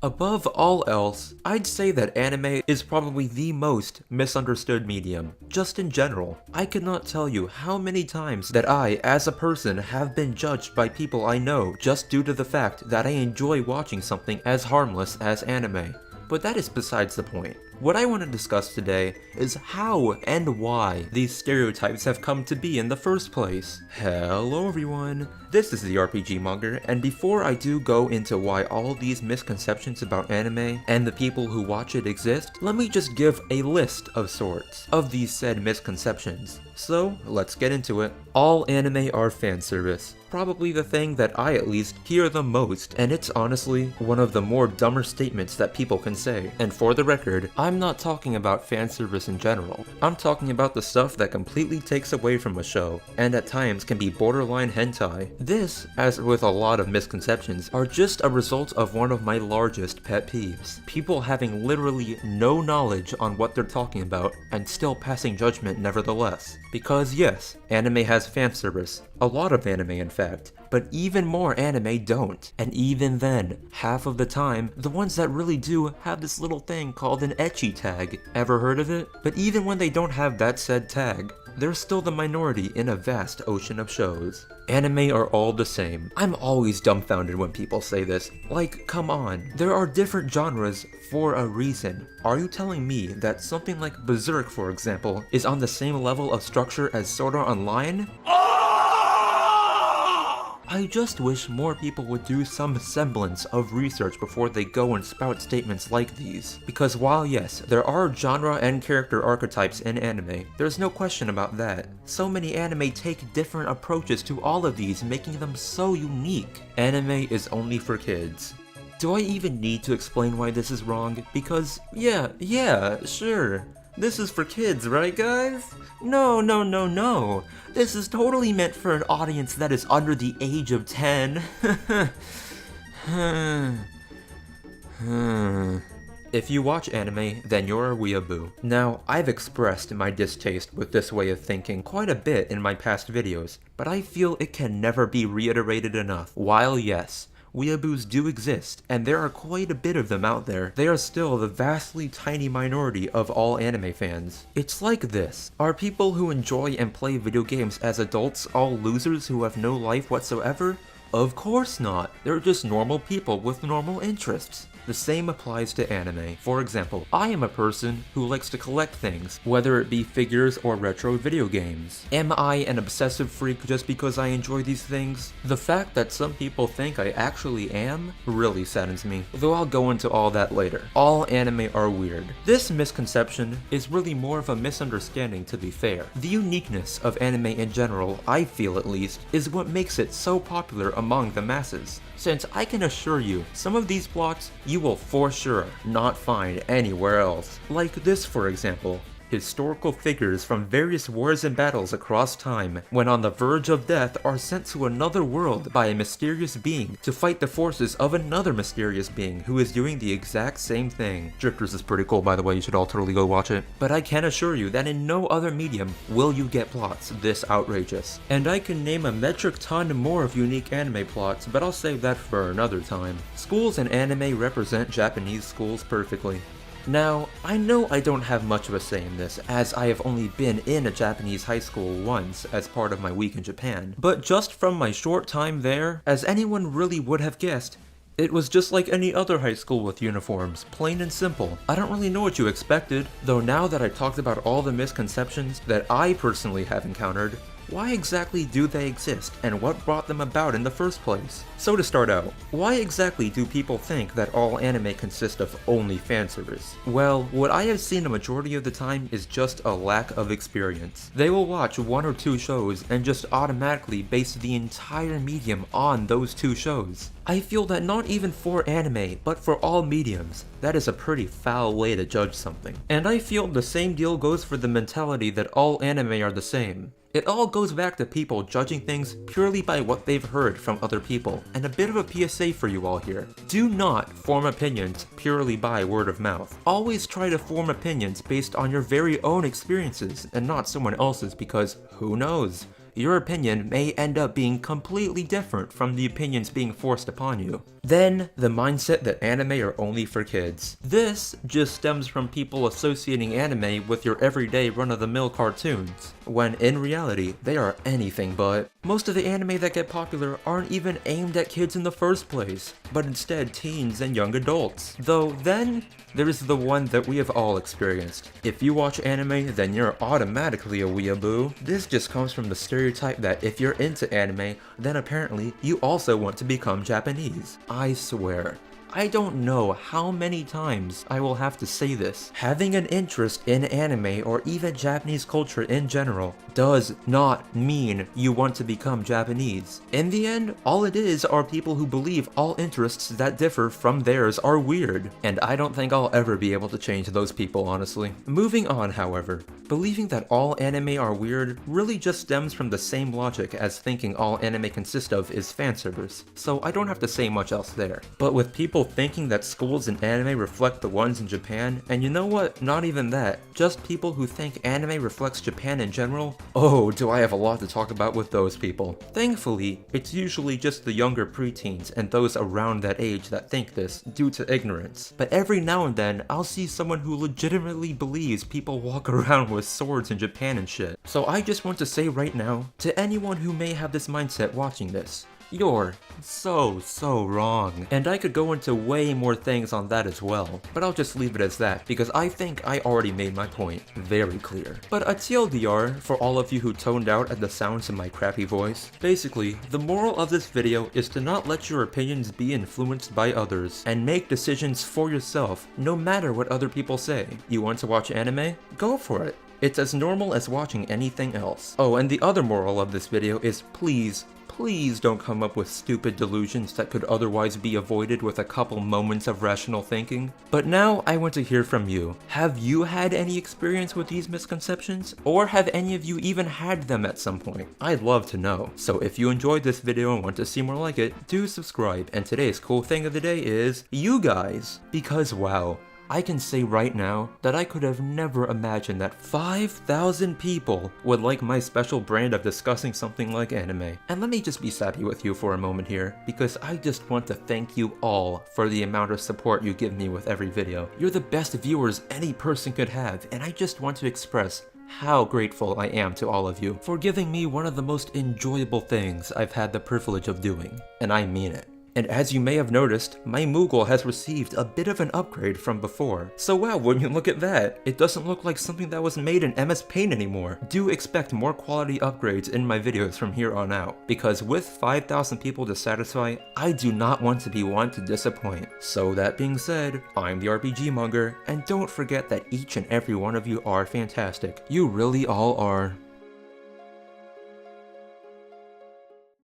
Above all else, I'd say that anime is probably the most misunderstood medium, just in general. I cannot tell you how many times that I, as a person, have been judged by people I know just due to the fact that I enjoy watching something as harmless as anime. But that is besides the point. What I want to discuss today is how and why these stereotypes have come to be in the first place. Hello everyone, this is the RPG Monger, and before I do go into why all these misconceptions about anime and the people who watch it exist, let me just give a list of sorts of these said misconceptions. So, let's get into it. All anime are fan service. Probably the thing that I at least hear the most, and it's honestly one of the more dumber statements that people can say. And for the record, I'm not talking about fan service in general. I'm talking about the stuff that completely takes away from a show, and at times can be borderline hentai. This, as with a lot of misconceptions, are just a result of one of my largest pet peeves. People having literally no knowledge on what they're talking about, and still passing judgment nevertheless. Because yes, anime has fan service. A lot of anime in fact. But even more anime don't. And even then, half of the time, the ones that really do have this little thing called an ecchi tag. Ever heard of it? But even when they don't have that said tag, they're still the minority in a vast ocean of shows. Anime are all the same. I'm always dumbfounded when people say this. Like, come on. There are different genres for a reason. Are you telling me that something like Berserk, for example, is on the same level of structure as Sword Art Online? I just wish more people would do some semblance of research before they go and spout statements like these. Because while yes, there are genre and character archetypes in anime, there's no question about that. So many anime take different approaches to all of these, making them so unique. Anime is only for kids. Do I even need to explain why this is wrong? Because, yeah, sure. This is for kids, right guys? No. This is totally meant for an audience that is under the age of 10. If you watch anime, then you're a weeaboo. Now, I've expressed my distaste with this way of thinking quite a bit in my past videos, but I feel it can never be reiterated enough. While yes, weeaboos do exist, and there are quite a bit of them out there, they are still the vastly tiny minority of all anime fans. It's like this. Are people who enjoy and play video games as adults all losers who have no life whatsoever? Of course not. They're just normal people with normal interests. The same applies to anime. For example, I am a person who likes to collect things, whether it be figures or retro video games. Am I an obsessive freak just because I enjoy these things? The fact that some people think I actually am really saddens me, though I'll go into all that later. All anime are weird. This misconception is really more of a misunderstanding, to be fair. The uniqueness of anime in general, I feel at least, is what makes it so popular among the masses. Since I can assure you, some of these plots you will for sure not find anywhere else. Like this for example. Historical figures from various wars and battles across time, when on the verge of death, are sent to another world by a mysterious being to fight the forces of another mysterious being who is doing the exact same thing. Drifters is pretty cool, by the way, you should all totally go watch it. But I can assure you that in no other medium will you get plots this outrageous. And I can name a metric ton more of unique anime plots, but I'll save that for another time. Schools in anime represent Japanese schools perfectly. Now, I know I don't have much of a say in this, as I have only been in a Japanese high school once as part of my week in Japan, but just from my short time there, as anyone really would have guessed, it was just like any other high school with uniforms, plain and simple. I don't really know what you expected, though now that I talked about all the misconceptions that I personally have encountered, why exactly do they exist, and what brought them about in the first place? So to start out, why exactly do people think that all anime consist of only fan service? Well, what I have seen a majority of the time is just a lack of experience. They will watch one or two shows and just automatically base the entire medium on those two shows. I feel that not even for anime, but for all mediums, that is a pretty foul way to judge something. And I feel the same deal goes for the mentality that all anime are the same. It all goes back to people judging things purely by what they've heard from other people. And a bit of a PSA for you all here. Do not form opinions purely by word of mouth. Always try to form opinions based on your very own experiences and not someone else's, because who knows? Your opinion may end up being completely different from the opinions being forced upon you. Then, the mindset that anime are only for kids. This just stems from people associating anime with your everyday run-of-the-mill cartoons, when in reality, they are anything but. Most of the anime that get popular aren't even aimed at kids in the first place, but instead teens and young adults. Though then, there's the one that we have all experienced. If you watch anime, then you're automatically a weeaboo. This just comes from the stereotype that if you're into anime, then apparently you also want to become Japanese. I swear. I don't know how many times I will have to say this. Having an interest in anime or even Japanese culture in general does not mean you want to become Japanese. In the end, all it is are people who believe all interests that differ from theirs are weird, and I don't think I'll ever be able to change those people, honestly. Moving on, however, believing that all anime are weird really just stems from the same logic as thinking all anime consists of is fanservice, so I don't have to say much else there. But with people thinking that schools in anime reflect the ones in Japan, and you know what, not even that, just people who think anime reflects Japan in general, oh, do I have a lot to talk about with those people. Thankfully, it's usually just the younger preteens and those around that age that think this due to ignorance. But every now and then, I'll see someone who legitimately believes people walk around with swords in Japan and shit. So I just want to say right now, to anyone who may have this mindset watching this, you're so wrong. And I could go into way more things on that as well, but I'll just leave it as that because I think I already made my point very clear. But a TLDR for all of you who toned out at the sounds of my crappy voice. Basically, the moral of this video is to not let your opinions be influenced by others and make decisions for yourself no matter what other people say. You want to watch anime? Go for it. It's as normal as watching anything else. Oh, and the other moral of this video is please don't come up with stupid delusions that could otherwise be avoided with a couple moments of rational thinking. But now I want to hear from you. Have you had any experience with these misconceptions? Or have any of you even had them at some point? I'd love to know. So if you enjoyed this video and want to see more like it, do subscribe. And today's cool thing of the day is you guys. Because wow, I can say right now that I could have never imagined that 5,000 people would like my special brand of discussing something like anime. And let me just be sappy with you for a moment here, because I just want to thank you all for the amount of support you give me with every video. You're the best viewers any person could have, and I just want to express how grateful I am to all of you for giving me one of the most enjoyable things I've had the privilege of doing, and I mean it. And as you may have noticed, my Moogle has received a bit of an upgrade from before. So wow, wouldn't you look at that? It doesn't look like something that was made in MS Paint anymore. Do expect more quality upgrades in my videos from here on out, because with 5,000 people to satisfy, I do not want to be one to disappoint. So that being said, I'm the RPG Monger, and don't forget that each and every one of you are fantastic. You really all are.